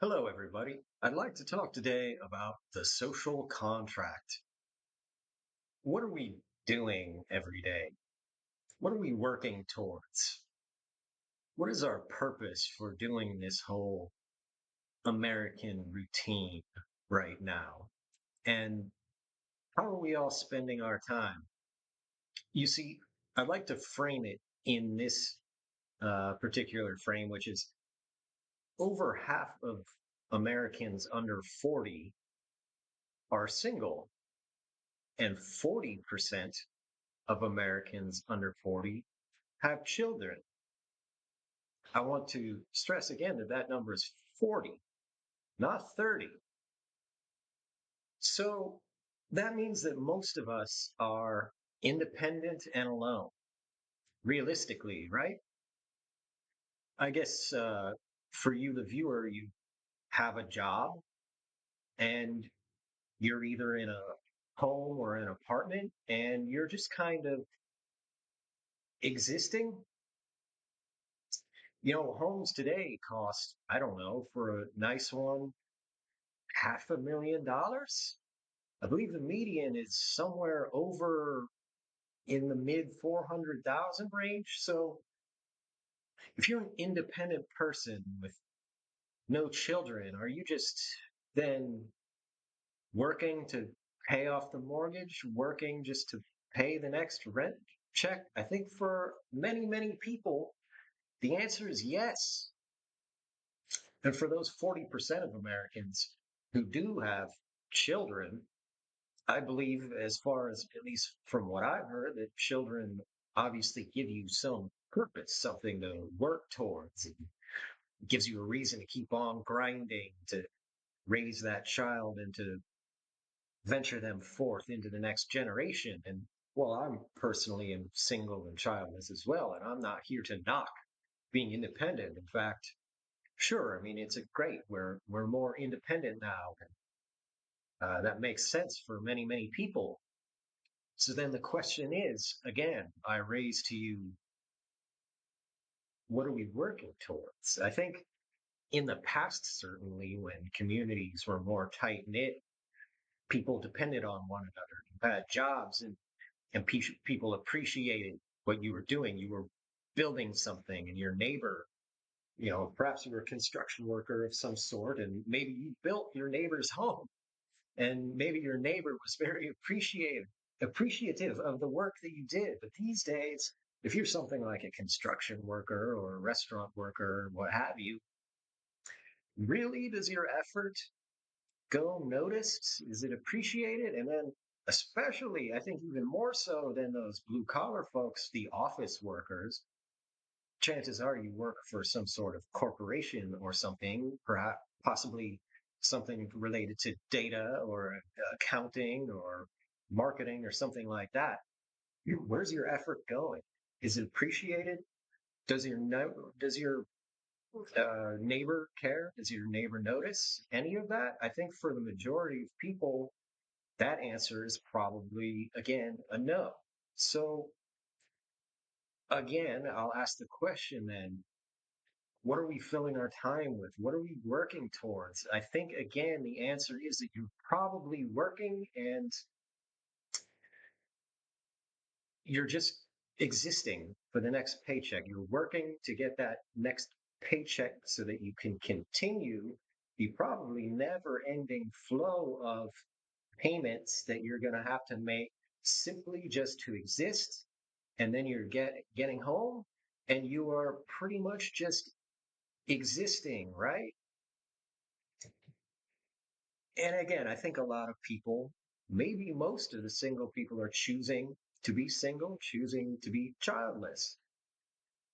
Hello, everybody. I'd like to talk today about the social contract. What are we doing every day? What are we working towards? What is our purpose for doing this whole American routine right now? And how are we all spending our time? You see, I'd like to frame it in this particular frame, which is over half of Americans under 40 are single, and 40% of Americans under 40 have children. I want to stress again that that number is 40, not 30. So that means that most of us are independent and alone, realistically, right? I guess for you, the viewer, you have a job and you're either in a home or an apartment and you're just kind of existing. Homes today cost, I don't know, for a nice one, $500,000. I believe the median is somewhere over in the mid 400,000 range. So if you're an independent person with no children, are you just then working to pay off the mortgage, working just to pay the next rent check? I think for many, many people, the answer is yes. And for those 40% of Americans who do have children, I believe, as far as at least from what I've heard, that children obviously give you some purpose, something to work towards. It gives you a reason to keep on grinding, to raise that child and to venture them forth into the next generation. And well, I'm personally am single and childless as well, and I'm not here to knock being independent. In fact, sure, I mean it's a great. We're more independent now, and that makes sense for many many people. So then the question is, again, I raise to you, what are we working towards? I think in the past, certainly, when communities were more tight knit, people depended on one another. You had jobs, and people appreciated what you were doing. You were building something, and your neighbor, perhaps you were a construction worker of some sort, and maybe you built your neighbor's home. And maybe your neighbor was very appreciative of the work that you did. But these days, if you're something like a construction worker or a restaurant worker or what have you, really does your effort go noticed? Is it appreciated? And then, especially, I think even more so than those blue collar folks, the office workers, chances are you work for some sort of corporation or something, perhaps possibly something related to data or accounting or marketing or something like that. Where's your effort going? Is it appreciated? Does your neighbor care? Does your neighbor notice any of that? I think for the majority of people, that answer is probably again a no. So again, I'll ask the question then, what are we filling our time with? What are we working towards? I think, again, the answer is that you're probably working and you're just existing for the next paycheck. You're working to get that next paycheck so that you can continue the probably never ending flow of payments that you're going to have to make simply just to exist. And then you're getting home and you are pretty much just existing, right? And again, I think a lot of people, maybe most of the single people, are choosing to be single, choosing to be childless.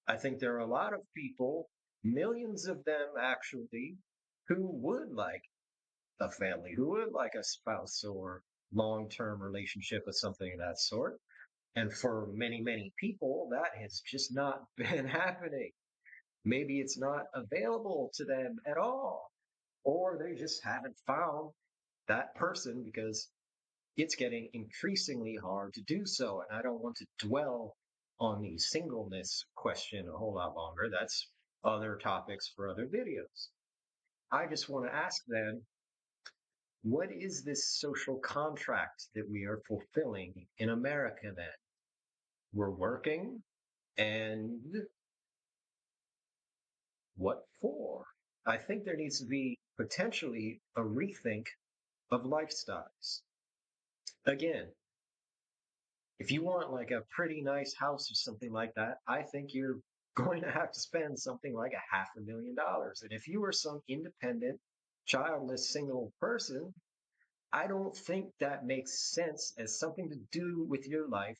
I think there are a lot of people, millions of them actually, who would like a family, who would like a spouse or long-term relationship with something of that sort. And for many, many people, that has just not been happening. Maybe it's not available to them at all, or they just haven't found that person because it's getting increasingly hard to do so. And I don't want to dwell on the singleness question a whole lot longer. That's other topics for other videos. I just want to ask then, what is this social contract that we are fulfilling in America then? We're working, and what for? I think there needs to be potentially a rethink of lifestyles. Again, if you want like a pretty nice house or something like that, I think you're going to have to spend something like $500,000. And if you are some independent, childless, single person, I don't think that makes sense as something to do with your life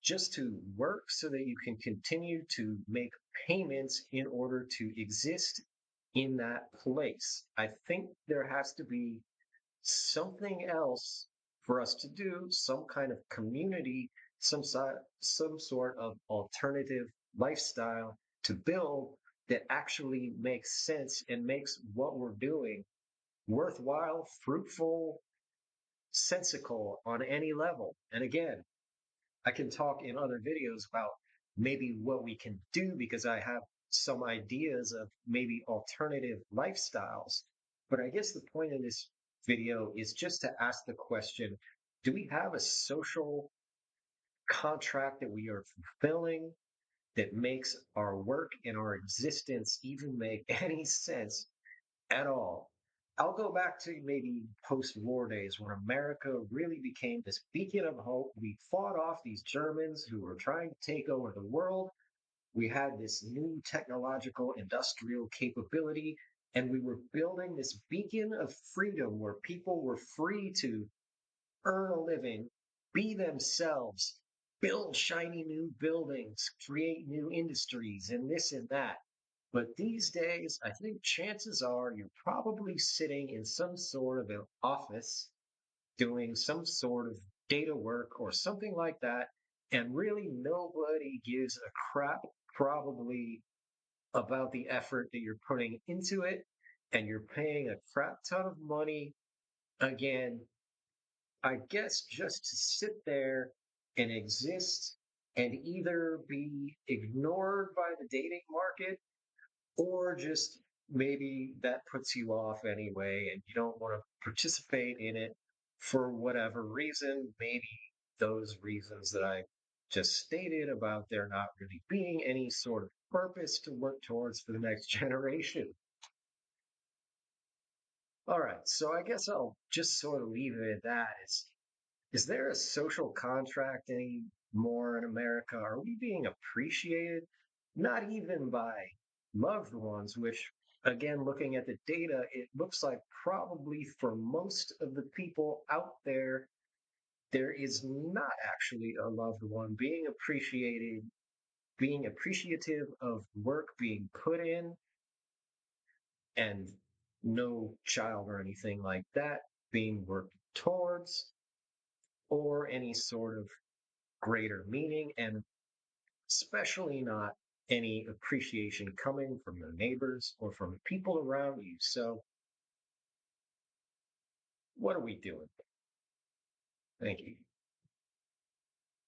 just to work so that you can continue to make payments in order to exist in that place. I think there has to be something else for us to do, some kind of community, some sort of alternative lifestyle to build that actually makes sense and makes what we're doing worthwhile, fruitful, sensical on any level. And again, I can talk in other videos about maybe what we can do because I have some ideas of maybe alternative lifestyles. But I guess the point of this video is just to ask the question, do we have a social contract that we are fulfilling that makes our work and our existence even make any sense at all? I'll go back to maybe post-war days when America really became this beacon of hope. We fought off these Germans who were trying to take over the world. We had this new technological industrial capability, and we were building this beacon of freedom where people were free to earn a living, be themselves, build shiny new buildings, create new industries, and this and that. But these days, I think chances are you're probably sitting in some sort of an office doing some sort of data work or something like that. And really, nobody gives a crap, probably, about the effort that you're putting into it. And you're paying a crap ton of money, again, I guess, just to sit there and exist and either be ignored by the dating market or just maybe that puts you off anyway and you don't want to participate in it for whatever reason. Maybe those reasons that I just stated about there not really being any sort of purpose to work towards for the next generation. All right, so I guess I'll just sort of leave it at that. Is there a social contract anymore in America? Are we being appreciated? Not even by loved ones, which, again, looking at the data, it looks like probably for most of the people out there, there is not actually a loved one being appreciated, being appreciative of work being put in, and no child or anything like that being worked towards, or any sort of greater meaning, and especially not any appreciation coming from your neighbors or from people around you. So, what are we doing? Thank you.